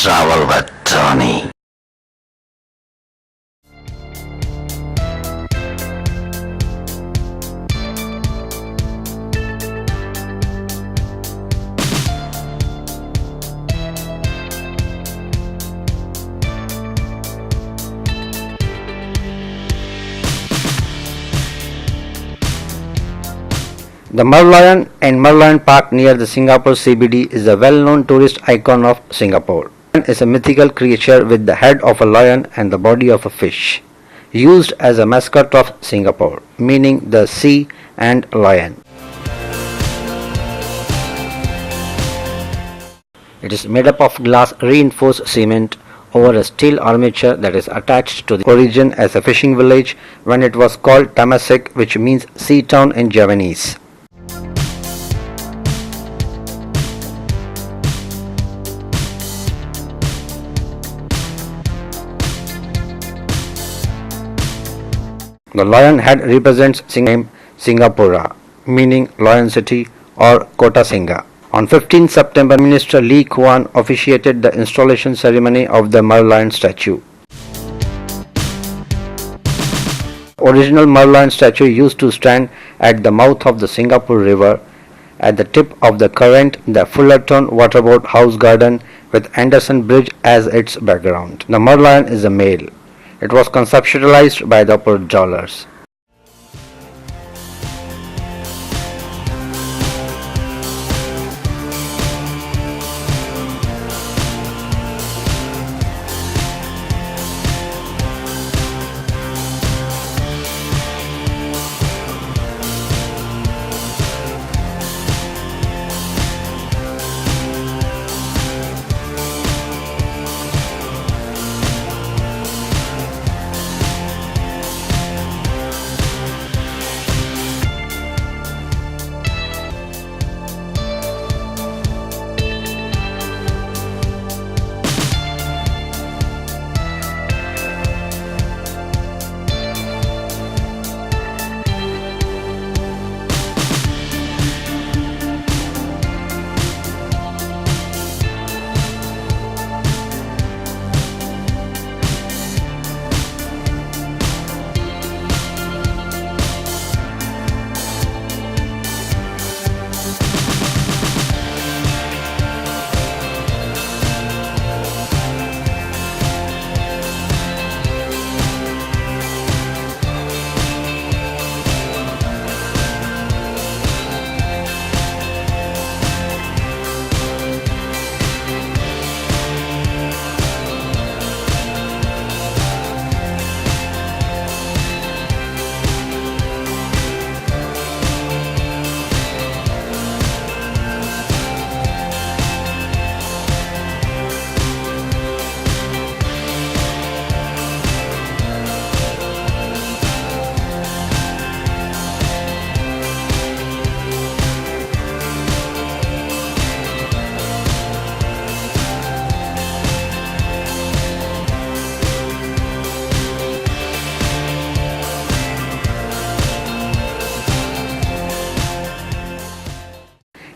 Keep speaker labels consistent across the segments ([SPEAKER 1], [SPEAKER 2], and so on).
[SPEAKER 1] travel with Tony.
[SPEAKER 2] The MERLION in MERLION Park near the Singapore CBD is a well-known tourist icon of Singapore. MERLION is a mythical creature with the head of a lion and the body of a fish, used as a mascot of Singapore, meaning the sea and lion. It is made up of glass reinforced cement over a steel armature that is attached to the origin as a fishing village when it was called Temasek, which means sea town in Javanese. The lion head represents Singapura, meaning Lion City or Kota Singa. On 15 September, Minister Lee Kuan officiated the installation ceremony of the MERLION statue. Original MERLION statue used to stand at the mouth of the Singapore River, at the tip of the current, the Fullerton Waterboat House Garden with Anderson Bridge as its background. The MERLION is a male. It was conceptualized by the Portjolers.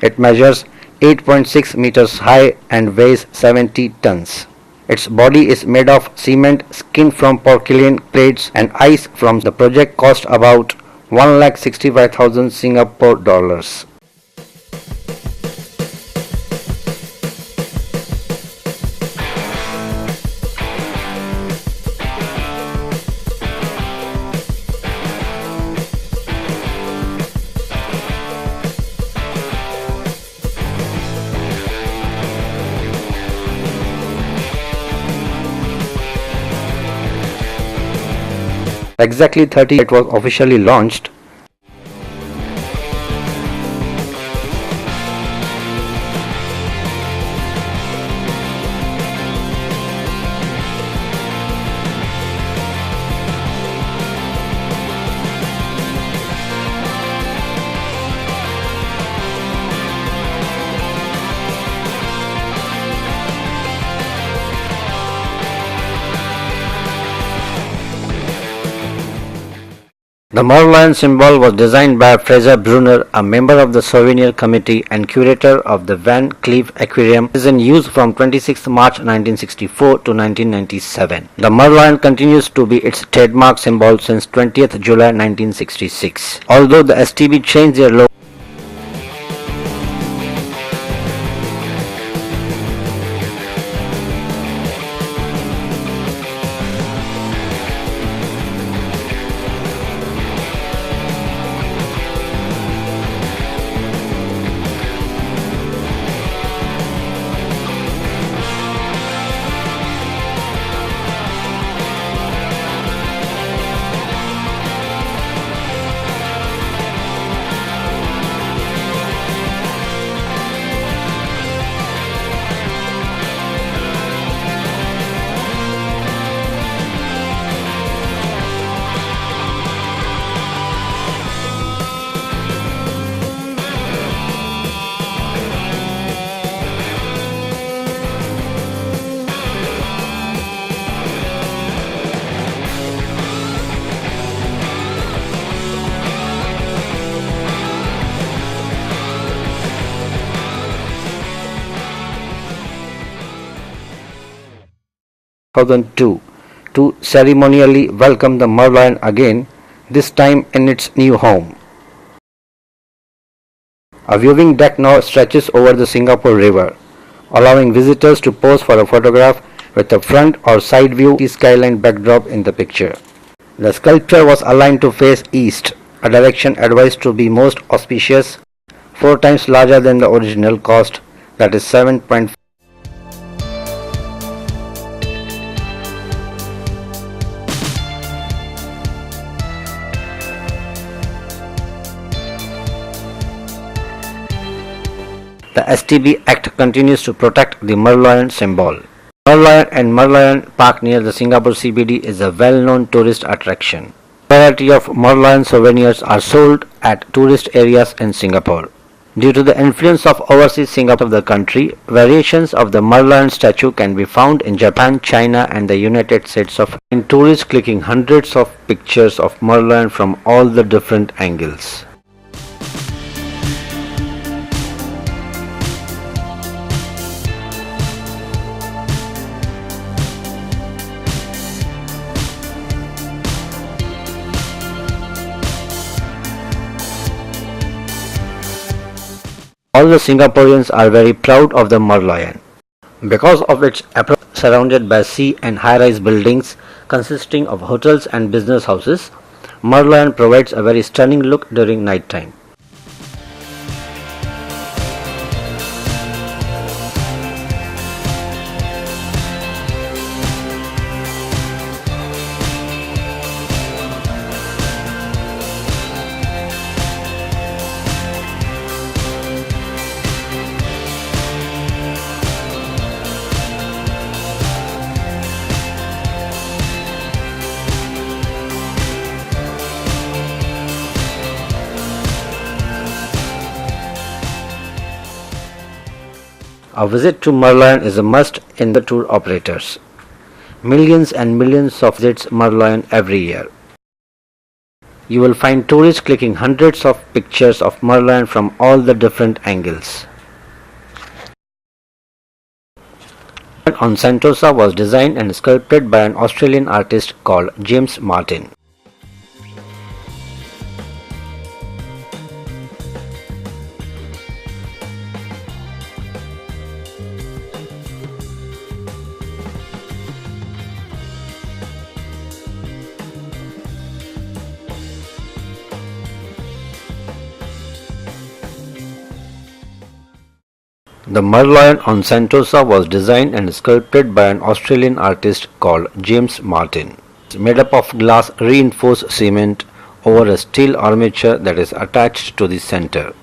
[SPEAKER 2] It measures 8.6 meters high and weighs 70 tons. Its body is made of cement, skin from porcelain plates and ice from the project cost about 1,65,000 Singapore dollars. Exactly 30 it was officially launched. The MERLION symbol was designed by Fraser Brunner, a member of the Souvenir Committee and curator of the Van Cleef Aquarium. It is in use from 26 March 1964 to 1997. The MERLION continues to be its trademark symbol since 20th July 1966. Although the STB changed their logo 2002 to ceremonially welcome the MERLION again, this time in its new home. A viewing deck now stretches over the Singapore River, allowing visitors to pose for a photograph with a front or side view skyline backdrop in the picture. The sculpture was aligned to face east, a direction advised to be most auspicious, 4 times larger than the original cost, that is 7.5. The STB Act continues to protect the MERLION symbol. MERLION and MERLION Park near the Singapore CBD is a well-known tourist attraction. A variety of MERLION souvenirs are sold at tourist areas in Singapore. Due to the influence of overseas Singapore of the country, variations of the MERLION statue can be found in Japan, China and the United States of and tourists clicking hundreds of pictures of MERLION from all the different angles. All the Singaporeans are very proud of the MERLION. Because of its approach surrounded by sea and high-rise buildings consisting of hotels and business houses, MERLION provides a very stunning look during night time. A visit to MERLION is a must in the tour operators. Millions and millions of visits MERLION every year. You will find tourists clicking hundreds of pictures of MERLION from all the different angles. On Sentosa was designed and sculpted by an Australian artist called James Martin. The MERLION on Sentosa was designed and sculpted by an Australian artist called James Martin. It's made up of glass reinforced cement over a steel armature that is attached to the center.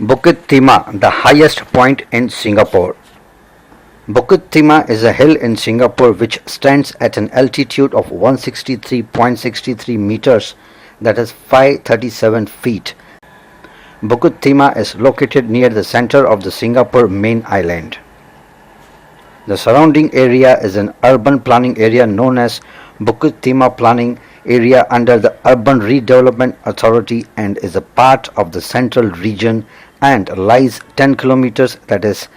[SPEAKER 2] Bukit Timah, the highest point in Singapore. Bukit Timah is a hill in Singapore which stands at an altitude of 163.63 meters, that is 537 feet. Bukit Timah is located near the center of the Singapore main island. The surrounding area is an urban planning area known as Bukit Timah Planning Area under the Urban Redevelopment Authority and is a part of the Central Region and lies 10 kilometers, that is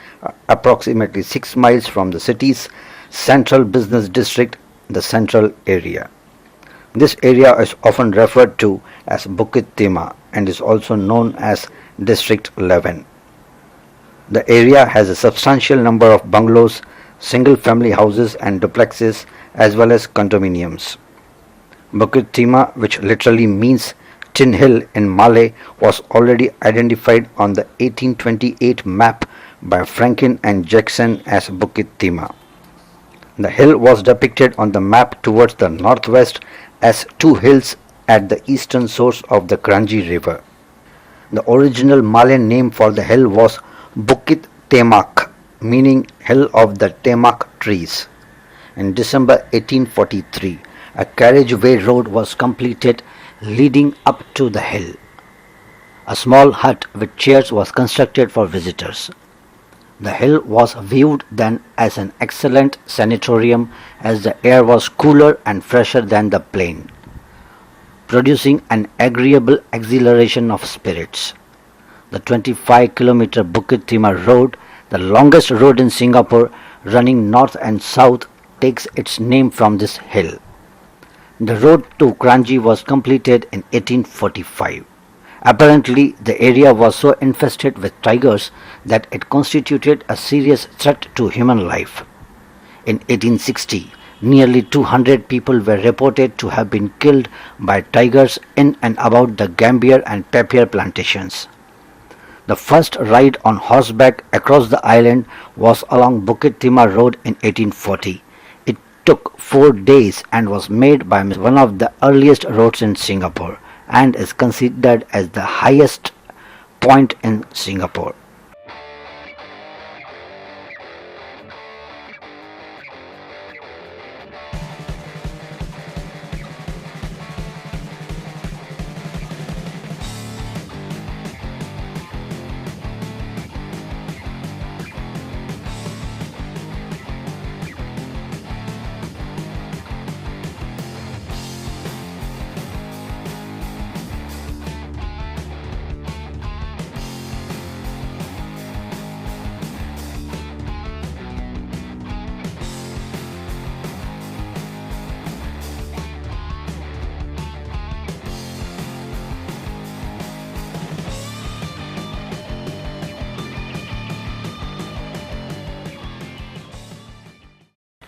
[SPEAKER 2] approximately 6 miles from the city's central business district, the Central Area. This area is often referred to as Bukit Timah and is also known as District 11. The area has a substantial number of bungalows, single-family houses and duplexes as well as condominiums. Bukit Timah, which literally means Tin Hill in Malay, was already identified on the 1828 map by Franklin and Jackson as Bukit Timah. The hill was depicted on the map towards the northwest as two hills at the eastern source of the Kranji River. The original Malayan name for the hill was Bukit Temak, meaning Hill of the Temak Trees. In December 1843, a carriageway road was completed leading up to the hill. A small hut with chairs was constructed for visitors. The hill was viewed then as an excellent sanatorium as the air was cooler and fresher than the plain, producing an agreeable exhilaration of spirits. The 25-kilometer Bukit Timah Road, the longest road in Singapore running north and south, takes its name from this hill. The road to Kranji was completed in 1845. Apparently, the area was so infested with tigers that it constituted a serious threat to human life. In 1860, nearly 200 people were reported to have been killed by tigers in and about the Gambier and Papier plantations. The first ride on horseback across the island was along Bukit Timah Road in 1840. It took 4 days and was made by one of the earliest roads in Singapore and is considered as the highest point in Singapore.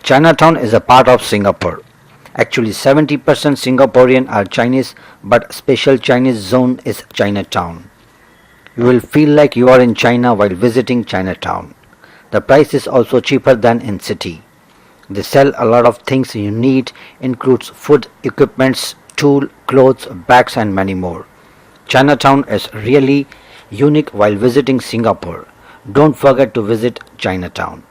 [SPEAKER 2] Chinatown is a part of Singapore. Actually 70% Singaporean are Chinese, but special Chinese zone is Chinatown. You will feel like you are in China while visiting Chinatown. The price is also cheaper than in city. They sell a lot of things you need, includes food, equipments, tool, clothes, bags and many more. Chinatown is really unique while visiting Singapore. Don't forget to visit Chinatown.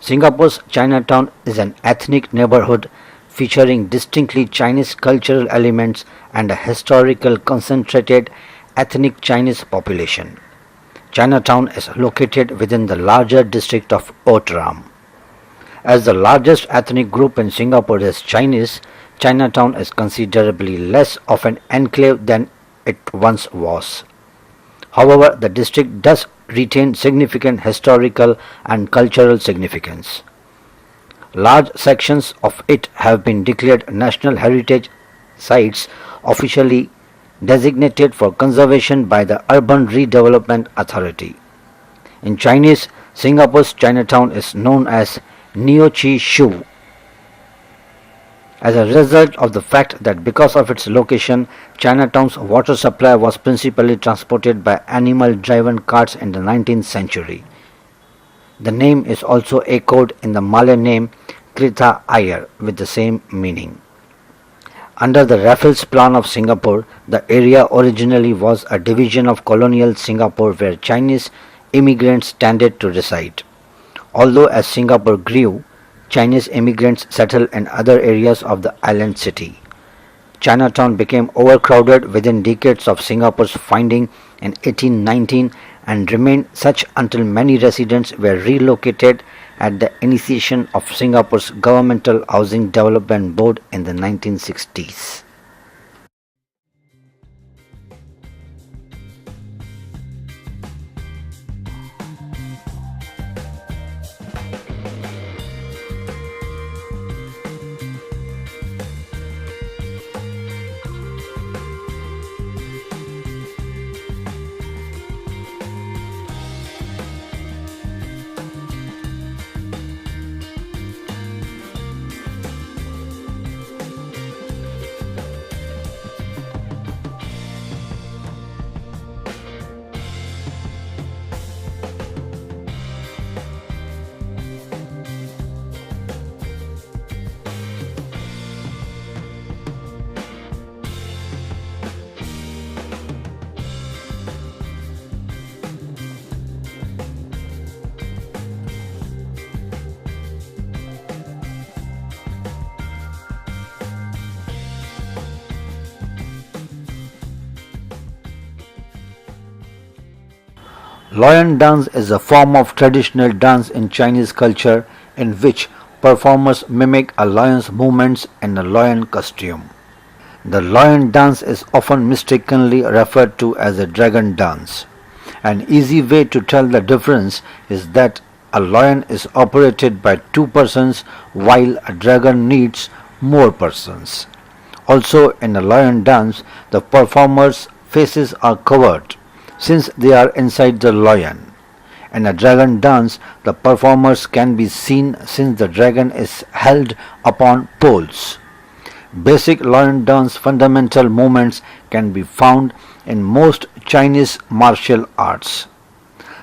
[SPEAKER 2] Singapore's Chinatown is an ethnic neighborhood featuring distinctly Chinese cultural elements and a historical concentrated ethnic Chinese population. Chinatown is located within the larger district of Outram. As the largest ethnic group in Singapore is Chinese, Chinatown is considerably less of an enclave than it once was. However, the district does retain significant historical and cultural significance. Large sections of it have been declared National Heritage Sites, officially designated for conservation by the Urban Redevelopment Authority. In Chinese, Singapore's Chinatown is known as Neo Chi Shu, as a result of the fact that because of its location, Chinatown's water supply was principally transported by animal-driven carts in the 19th century. The name is also echoed in the Malay name Krita Ayer with the same meaning. Under the Raffles Plan of Singapore, the area originally was a division of colonial Singapore where Chinese immigrants tended to reside. Although as Singapore grew, Chinese immigrants settled in other areas of the island city. Chinatown became overcrowded within decades of Singapore's founding in 1819 and remained such until many residents were relocated at the initiation of Singapore's Governmental Housing Development Board in the 1960s. Lion dance is a form of traditional dance in Chinese culture in which performers mimic a lion's movements in a lion costume. The lion dance is often mistakenly referred to as a dragon dance. An easy way to tell the difference is that a lion is operated by two persons while a dragon needs more persons. Also, in a lion dance, the performers' faces are covered since they are inside the lion. In a dragon dance, the performers can be seen since the dragon is held upon poles. Basic lion dance fundamental movements can be found in most Chinese martial arts.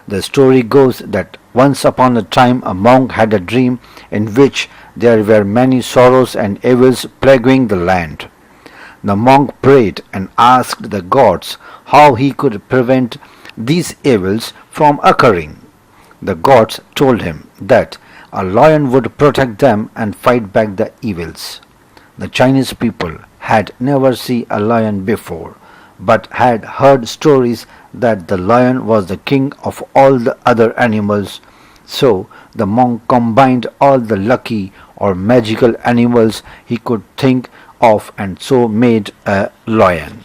[SPEAKER 2] The story goes that once upon a time a monk had a dream in which there were many sorrows and evils plaguing the land. The monk prayed and asked the gods how he could prevent these evils from occurring. The gods told him that a lion would protect them and fight back the evils. The Chinese people had never seen a lion before, but had heard stories that the lion was the king of all the other animals. So the monk combined all the lucky or magical animals he could think of and so made a lion.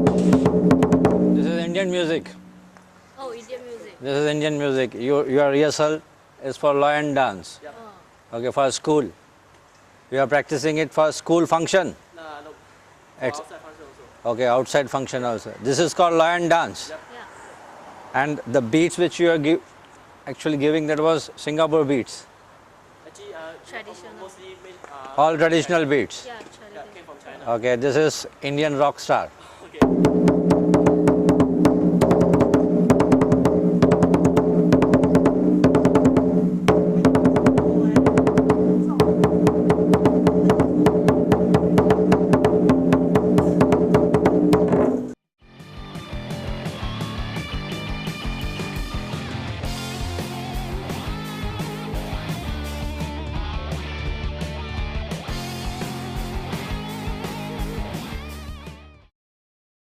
[SPEAKER 3] This is Indian music.
[SPEAKER 4] Oh, Indian music.
[SPEAKER 3] This is Indian music. Your rehearsal is for lion dance.
[SPEAKER 4] Oh.
[SPEAKER 3] Okay, for school. You are practicing it for school function.
[SPEAKER 5] No.
[SPEAKER 3] It's-
[SPEAKER 5] Outside function also.
[SPEAKER 3] Okay, outside function also. This is called lion dance.
[SPEAKER 5] Yep.
[SPEAKER 4] Yeah.
[SPEAKER 3] And the beats which you are actually giving, that was Singapore beats.
[SPEAKER 5] Actually,
[SPEAKER 4] Traditional.
[SPEAKER 5] mostly
[SPEAKER 3] All traditional beats.
[SPEAKER 4] Yeah,
[SPEAKER 5] yeah,
[SPEAKER 4] traditional.
[SPEAKER 5] came from China.
[SPEAKER 3] Okay, this is Indian rock star.